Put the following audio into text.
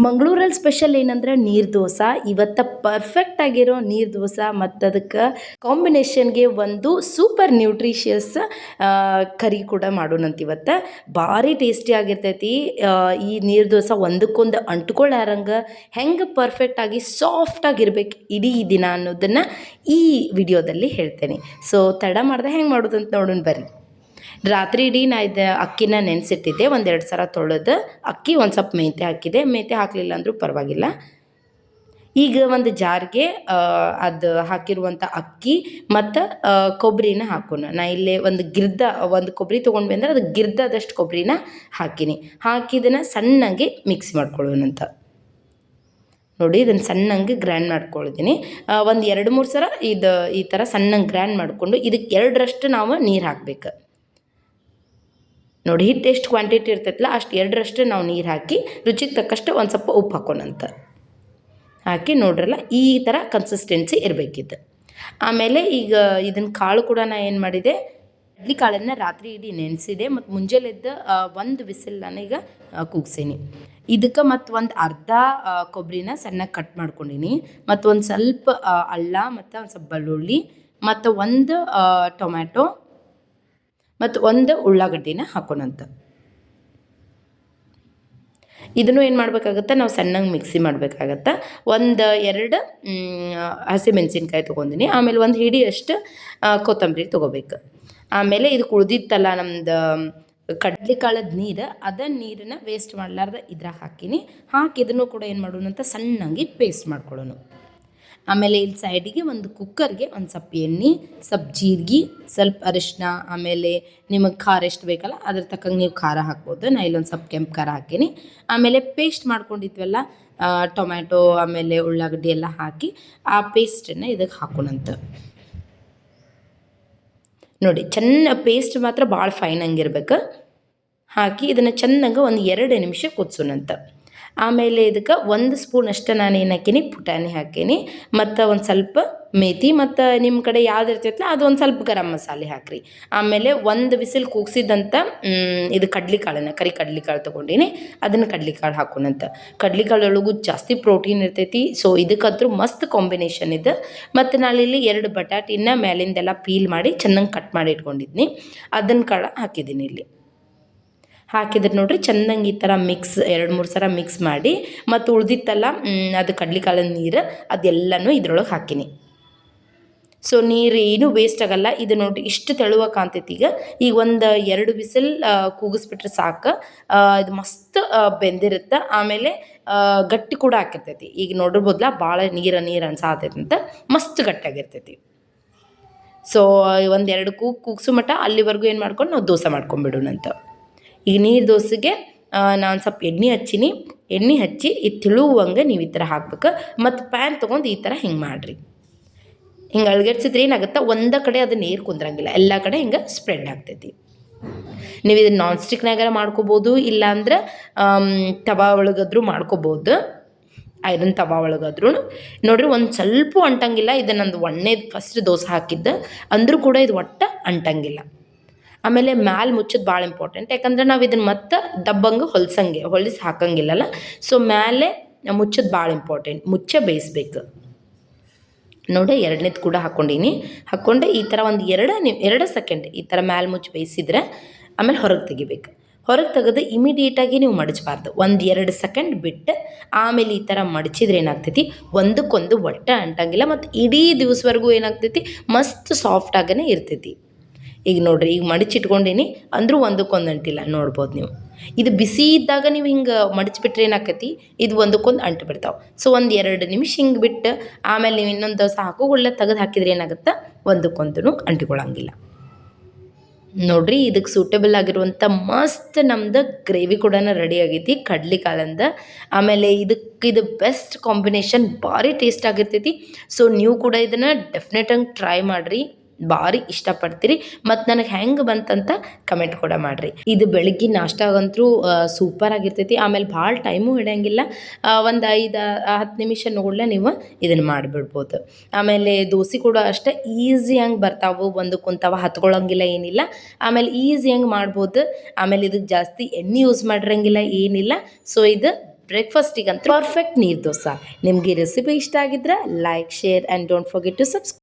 ಮಂಗಳೂರಲ್ಲಿ ಸ್ಪೆಷಲ್ ಏನಂದ್ರೆ ನೀರು ದೋಸೆ. ಇವತ್ತು ಪರ್ಫೆಕ್ಟ್ ಆಗಿರೋ ನೀರು ದೋಸೆ ಮತ್ತು ಅದಕ್ಕೆ ಕಾಂಬಿನೇಷನ್ಗೆ ಒಂದು ಸೂಪರ್ ನ್ಯೂಟ್ರಿಷಿಯಸ್ ಕರಿ ಕೂಡ ಮಾಡೋಣಂತ ಇವತ್ತು. ಭಾರಿ ಟೇಸ್ಟಿ ಆಗಿರ್ತೈತಿ. ಈ ನೀರು ದೋಸೆ ಒಂದಕ್ಕೊಂದು ಅಂಟ್ಕೊಳ್ಳಾರಂಗೆ ಹೆಂಗೆ ಪರ್ಫೆಕ್ಟಾಗಿ ಸಾಫ್ಟಾಗಿರ್ಬೇಕು ಇಡೀ ದಿನ ಅನ್ನೋದನ್ನು ಈ ವಿಡಿಯೋದಲ್ಲಿ ಹೇಳ್ತೇನೆ. ಸೊ ತಡ ಮಾಡ್ದೆ ಹೆಂಗೆ ಮಾಡೋದಂತ ನೋಡೋಣ ಬರ್ರಿ. ರಾತ್ರಿ ಇಡೀ ನಾ ಇದು ಅಕ್ಕಿನ ನೆನೆಸಿಟ್ಟಿದ್ದೆ. 1-2 ಸಲ ತೊಳೆದು ಅಕ್ಕಿ ಒಂದು ಸ್ವಲ್ಪ ಮೆಂತ್ಯ ಹಾಕಿದೆ. ಮೆಂತ್ಯ ಹಾಕಲಿಲ್ಲ ಅಂದರೂ ಪರವಾಗಿಲ್ಲ. ಈಗ ಒಂದು ಜಾರ್ಗೆ ಅದು ಹಾಕಿರುವಂಥ ಅಕ್ಕಿ ಮತ್ತು ಕೊಬ್ಬರಿನ ಹಾಕೋಣ. ನಾ ಇಲ್ಲೇ ಒಂದು ಕೊಬ್ಬರಿ ತೊಗೊಂಡ್ವಿ ಅಂದ್ರೆ ಅದು ಗಿರ್ದದಷ್ಟು ಕೊಬ್ಬರಿನ ಹಾಕೀನಿ. ಹಾಕಿದನ್ನು ಸಣ್ಣಗೆ ಮಿಕ್ಸ್ ಮಾಡ್ಕೊಳ್ಳೋಣಂತ. ನೋಡಿ ಇದನ್ನು ಸಣ್ಣಂಗೆ ಗ್ರ್ಯಾಂಡ್ ಮಾಡ್ಕೊಳ್ತೀನಿ. ಒಂದು 2-3 ಸಲ ಈ ಥರ ಸಣ್ಣಂಗೆ ಗ್ರ್ಯಾಂಡ್ ಮಾಡಿಕೊಂಡು ಇದಕ್ಕೆ 2ರಷ್ಟು ನಾವು ನೀರು ಹಾಕಬೇಕು. ನೋಡಿ ಹಿಟ್ಟು ಎಷ್ಟು ಕ್ವಾಂಟಿಟಿ ಇರ್ತೈತಲ್ಲ ಅಷ್ಟು 2ರಷ್ಟು ನಾವು ನೀರು ಹಾಕಿ ರುಚಿಗೆ ತಕ್ಕಷ್ಟು ಒಂದು ಸ್ವಲ್ಪ ಉಪ್ಪು ಹಾಕೋಣಂತ. ಹಾಕಿ ನೋಡ್ರಲ್ಲ ಈ ಥರ ಕನ್ಸಿಸ್ಟೆನ್ಸಿ ಇರಬೇಕಿತ್ತು. ಆಮೇಲೆ ಈಗ ಇದನ್ನು ಕಾಳು ಕೂಡ ನಾನು ಏನು ಮಾಡಿದೆ, ಕಡ್ಲಿ ಕಾಳನ್ನು ರಾತ್ರಿ ಇಡೀ ನೆನೆಸಿದೆ ಮತ್ತು ಮುಂಜಾನೆದ್ದು ಒಂದು ವಿಸಿಲ್ ನಾನೀಗ ಕೂಗ್ಸೀನಿ. ಇದಕ್ಕೆ ಮತ್ತು ಒಂದು ಅರ್ಧ ಕೊಬ್ಬರಿನ ಸಣ್ಣಗೆ ಕಟ್ ಮಾಡ್ಕೊಂಡೀನಿ ಮತ್ತು ಒಂದು ಸ್ವಲ್ಪ ಅಲ್ಲ ಮತ್ತು ಒಂದು ಸ್ವಲ್ಪ ಬೆಳ್ಳುಳ್ಳಿ ಮತ್ತು ಒಂದು ಟೊಮ್ಯಾಟೊ ಮತ್ತು ಒಂದು ಉಳ್ಳಾಗಡ್ಡಿನ ಹಾಕೋಣಂತ. ಇದನ್ನು ಏನು ಮಾಡಬೇಕಾಗತ್ತೆ, ನಾವು ಸಣ್ಣಗೆ ಮಿಕ್ಸಿ ಮಾಡಬೇಕಾಗತ್ತೆ. 1-2 ಹಸಿಮೆಣಸಿನ್ಕಾಯಿ ತೊಗೊಂಡಿನಿ. ಆಮೇಲೆ ಒಂದು ಹಿಡಿಯಷ್ಟು ಕೊತ್ತಂಬರಿ ತೊಗೋಬೇಕು. ಆಮೇಲೆ ಇದು ಕುಳ್ದಿತ್ತಲ್ಲ ನಮ್ದು ಕಡ್ಲೆಕಾಳದ ನೀರು, ನೀರನ್ನು ವೇಸ್ಟ್ ಮಾಡಲಾರ್ದೆ ಇದ್ರಾಗ ಹಾಕಿ ಇದನ್ನು ಕೂಡ ಏನು ಮಾಡೋಣಂತ ಸಣ್ಣಗೆ ಪೇಸ್ಟ್ ಮಾಡ್ಕೊಳ್ಳೋಣ. ಆಮೇಲೆ ಇಲ್ಲಿ ಸೈಡಿಗೆ ಒಂದು ಕುಕ್ಕರ್ಗೆ ಒಂದು ಸ್ವಲ್ಪ ಎಣ್ಣೆ, ಸ್ವಲ್ಪ ಜೀರಿಗೆ, ಸ್ವಲ್ಪ ಅರಿಶಿನ, ಆಮೇಲೆ ನಿಮಗೆ ಖಾರ ಎಷ್ಟು ಬೇಕಲ್ಲ ಅದ್ರ ತಕ್ಕಂಗೆ ನೀವು ಖಾರ ಹಾಕ್ಬೋದು. ನಾ ಇಲ್ಲೊಂದು ಸ್ವಲ್ಪ ಕೆಂಪು ಖಾರ ಹಾಕೀನಿ. ಆಮೇಲೆ ಪೇಸ್ಟ್ ಮಾಡ್ಕೊಂಡಿದ್ವಲ್ಲ ಟೊಮ್ಯಾಟೊ ಆಮೇಲೆ ಉಳ್ಳಾಗಡ್ಡಿ ಎಲ್ಲ ಹಾಕಿ ಆ ಪೇಸ್ಟನ್ನು ಇದಕ್ಕೆ ಹಾಕೋಣಂತ. ನೋಡಿ ಪೇಸ್ಟ್ ಮಾತ್ರ ಭಾಳ ಫೈನ್ ಹಂಗಿರ್ಬೇಕು. ಹಾಕಿ ಇದನ್ನು ಚೆನ್ನಾಗಿ ಒಂದು 2 ನಿಮಿಷ ಕುದಿಸೋಣಂತ. ಆಮೇಲೆ ಇದಕ್ಕೆ 1 ಸ್ಪೂನ್ ಅಷ್ಟು ನಾನು ಏನು ಹಾಕೀನಿ, ಪುಟಾಣಿ ಹಾಕೀನಿ ಮತ್ತು ಒಂದು ಸ್ವಲ್ಪ ಮೇಥಿ ಮತ್ತು ನಿಮ್ಮ ಕಡೆ ಯಾವ್ದು ಇರ್ತೈತಲ್ಲ ಅದು ಒಂದು ಸ್ವಲ್ಪ ಗರಂ ಮಸಾಲೆ ಹಾಕಿರಿ. ಆಮೇಲೆ 1 ವಿಸಿಲ್ ಕೂಗಿಸಿದಂಥ ಇದು ಕರಿ ಕಡ್ಲಿಕಾಳು ತೊಗೊಂಡಿನಿ. ಅದನ್ನು ಕಡ್ಲಿಕಾಳು ಹಾಕೋಣಂತ. ಕಡ್ಲಿಕಾಳೊಳಗೂ ಜಾಸ್ತಿ ಪ್ರೋಟೀನ್ ಇರ್ತೈತಿ. ಸೊ ಇದಕ್ಕಂತೂ ಮಸ್ತ್ ಕಾಂಬಿನೇಷನ್ ಇದೆ. ಮತ್ತು ನಾನಿಲ್ಲಿ 2 ಬಟಾಟಿನ ಮೇಲಿಂದೆಲ್ಲ ಪೀಲ್ ಮಾಡಿ ಚೆನ್ನಾಗಿ ಕಟ್ ಮಾಡಿ ಇಟ್ಕೊಂಡಿದ್ನಿ. ಅದನ್ನು ಕಾಳು ಹಾಕಿದ್ದೀನಿ ಇಲ್ಲಿ. ಹಾಕಿದ್ರೆ ನೋಡಿರಿ ಚೆನ್ನಾಗಿ ಈ ಥರ 2-3 ಸಲ ಮಿಕ್ಸ್ ಮಾಡಿ ಮತ್ತು ಉಳ್ದಿತ್ತಲ್ಲ ಅದು ಕಡ್ಲಿಕಾಳದ ನೀರು ಅದೆಲ್ಲನೂ ಇದ್ರೊಳಗೆ ಹಾಕೀನಿ. ಸೊ ನೀರು ಏನೂ ವೇಸ್ಟ್ ಆಗಲ್ಲ. ಇದು ನೋಡಿರಿ ಇಷ್ಟು ತೆಳುವ ಕಾಣ್ತೈತಿ. ಈಗ ಒಂದು 2 ವಿಸಿಲ್ ಕೂಗಿಸ್ಬಿಟ್ರೆ ಸಾಕು. ಇದು ಮಸ್ತ್ ಬೆಂದಿರುತ್ತೆ. ಆಮೇಲೆ ಗಟ್ಟಿ ಕೂಡ ಹಾಕಿರ್ತೈತಿ. ಈಗ ನೋಡಿರ್ಬೋದಲ್ಲ ಭಾಳ ನೀರು ಅನ್ಸಾತೈತಿ ಅಂತ, ಮಸ್ತ್ ಗಟ್ಟಿಯಾಗಿರ್ತೈತಿ. ಸೊ 1-2 ಕೂಗ್ಸು ಮಟ್ಟ ಅಲ್ಲಿವರೆಗೂ ಏನು ಮಾಡ್ಕೊಂಡು ನಾವು ದೋಸೆ ಮಾಡ್ಕೊಂಬಿಡೋಣಂತ. ಈಗ ನೀರು ದೋಸೆಗೆ ನಾನು ಸ್ವಲ್ಪ ಎಣ್ಣೆ ಹಚ್ಚಿ ಇದು ತಿಳುವಂಗೆ ನೀವು ಈ ಥರ ಹಾಕ್ಬೇಕು. ಮತ್ತು ಪ್ಯಾನ್ ತೊಗೊಂಡು ಈ ಥರ ಹಿಂಗೆ ಮಾಡಿರಿ. ಹಿಂಗೆ ಅಳ್ಗಡ್ಸಿದ್ರೆ ಏನಾಗುತ್ತೆ, ಒಂದೇ ಕಡೆ ಅದು ನೀರು ಕುಂದ್ರಂಗಿಲ್ಲ, ಎಲ್ಲ ಕಡೆ ಹಿಂಗೆ ಸ್ಪ್ರೆಡ್ ಆಗ್ತೈತಿ. ನೀವು ಇದನ್ನು ನಾನ್ ಸ್ಟಿಕ್ನಾಗಾರ ಮಾಡ್ಕೋಬೋದು, ಇಲ್ಲಾಂದ್ರೆ ತವಾ ಒಳಗಾದ್ರೂ ಮಾಡ್ಕೋಬೋದು. ಐರನ್ ತವಾ ಒಳಗಾದ್ರೂ ನೋಡಿರಿ ಒಂದು ಸ್ವಲ್ಪ ಅಂಟಂಗಿಲ್ಲ. ಇದು ನಂದು 1ನೇದು ಫಸ್ಟ್ ದೋಸೆ ಹಾಕಿದ್ದು ಅಂದರೂ ಕೂಡ ಇದು ಅಂಟಂಗಿಲ್ಲ. ಆಮೇಲೆ ಮ್ಯಾಲೆ ಮುಚ್ಚೋದು ಭಾಳ ಇಂಪಾರ್ಟೆಂಟ್. ಯಾಕಂದ್ರೆ ನಾವು ಇದನ್ನು ಮತ್ತೆ ದಬ್ಬಂಗೆ ಹೊಲಿಸಿ ಹಾಕಂಗಿಲ್ಲಲ್ಲ. ಸೊ ಮೇಲೆ ಮುಚ್ಚೋದು ಭಾಳ ಇಂಪಾರ್ಟೆಂಟ್. ಮುಚ್ಚೆ ಬೇಯಿಸ್ಬೇಕು. ನೋಡಿ 2ನೇದು ಕೂಡ ಹಾಕ್ಕೊಂಡೆ ಈ ಥರ ಒಂದು 2 ಸೆಕೆಂಡ್ ಈ ಥರ ಮ್ಯಾಲೆ ಮುಚ್ಚಿ ಬೇಯಿಸಿದ್ರೆ ಆಮೇಲೆ ಹೊರಗೆ ತೆಗಿಬೇಕು. ಹೊರಗೆ ತೆಗೆದು ಇಮಿಡಿಯೇಟಾಗಿ ನೀವು ಮಡಚಬಾರ್ದು. 1-2 ಸೆಕೆಂಡ್ ಬಿಟ್ಟು ಆಮೇಲೆ ಈ ಥರ ಮಡಚಿದ್ರೆ ಏನಾಗ್ತೈತಿ, ಒಂದಕ್ಕೊಂದು ಅಂಟಂಗಿಲ್ಲ ಮತ್ತು ಇಡೀ ದಿವಸವರೆಗೂ ಏನಾಗ್ತೈತಿ, ಮಸ್ತ್ ಸಾಫ್ಟಾಗೇ ಇರ್ತೈತಿ. ಈಗ ನೋಡಿರಿ ಈಗ ಮಡಚಿಟ್ಕೊಂಡೀನಿ ಅಂದರೂ ಒಂದಕ್ಕೊಂದು ಅಂಟಿಲ್ಲ, ನೋಡ್ಬೋದು ನೀವು. ಇದು ಬಿಸಿ ಇದ್ದಾಗ ನೀವು ಹಿಂಗೆ ಮಡಚಿಬಿಟ್ರೆ ಏನಾಕೈತಿ, ಇದು ಒಂದಕ್ಕೊಂದು ಅಂಟು ಬಿಡ್ತಾವೆ. ಸೊ 1-2 ನಿಮಿಷ ಹಿಂಗೆ ಬಿಟ್ಟು ಆಮೇಲೆ ನೀವು ಇನ್ನೊಂದು ದೋಸೆ ಒಳ್ಳೆ ತೆಗೆದು ಹಾಕಿದ್ರೆ ಏನಾಗುತ್ತೆ, ಒಂದಕ್ಕೊಂದು ಅಂಟಿಕೊಳ್ಳಂಗಿಲ್ಲ. ನೋಡಿರಿ ಇದಕ್ಕೆ ಸೂಟೇಬಲ್ ಆಗಿರುವಂಥ ಮಸ್ತ್ ನಮ್ದು ಗ್ರೇವಿ ಕೂಡ ರೆಡಿ ಆಗೈತಿ ಕಡ್ಲಿಕಾಳಂದ. ಆಮೇಲೆ ಇದು ಬೆಸ್ಟ್ ಕಾಂಬಿನೇಷನ್, ಭಾರಿ ಟೇಸ್ಟ್ ಆಗಿರ್ತೈತಿ. ಸೊ ನೀವು ಕೂಡ ಇದನ್ನು ಡೆಫಿನೆಟಾಗಿ ಟ್ರೈ ಮಾಡಿರಿ, ಭಾರಿ ಇಷ್ಟಪಡ್ತೀರಿ. ಮತ್ತು ನನಗೆ ಹೆಂಗೆ ಬಂತಂತ ಕಮೆಂಟ್ ಕೂಡ ಮಾಡಿರಿ. ಇದು ಬೆಳಗ್ಗೆ ನಾಷ್ಟಾಗಂತೂ ಸೂಪರ್ ಆಗಿರ್ತೈತಿ. ಆಮೇಲೆ ಭಾಳ ಟೈಮು ಹಿಡಿಯಂಗಿಲ್ಲ. ಒಂದು 5-10 ನಿಮಿಷ ನೋಡಲೇ ನೀವು ಇದನ್ನು ಮಾಡಿಬಿಡ್ಬೋದು. ಆಮೇಲೆ ದೋಸೆ ಕೂಡ ಅಷ್ಟೇ ಈಸಿಯಾಗಿ ಬರ್ತಾವೆ, ಒಂದಕ್ಕೊಂದು ಹತ್ಕೊಳ್ಳೋಂಗಿಲ್ಲ ಏನಿಲ್ಲ. ಆಮೇಲೆ ಈಸಿಯಾಗಿ ಮಾಡ್ಬೋದು. ಆಮೇಲೆ ಇದಕ್ಕೆ ಜಾಸ್ತಿ ಎಣ್ಣೆ ಯೂಸ್ ಮಾಡಿರಂಗಿಲ್ಲ ಏನಿಲ್ಲ. ಸೊ ಇದು ಬ್ರೇಕ್ಫಾಸ್ಟಿಗಂತೂ ಪರ್ಫೆಕ್ಟ್ ನೀರು ದೋಸೆ. ನಿಮಗೆ ಈ ರೆಸಿಪಿ ಇಷ್ಟ ಆಗಿದ್ರೆ like, share and don't forget to subscribe.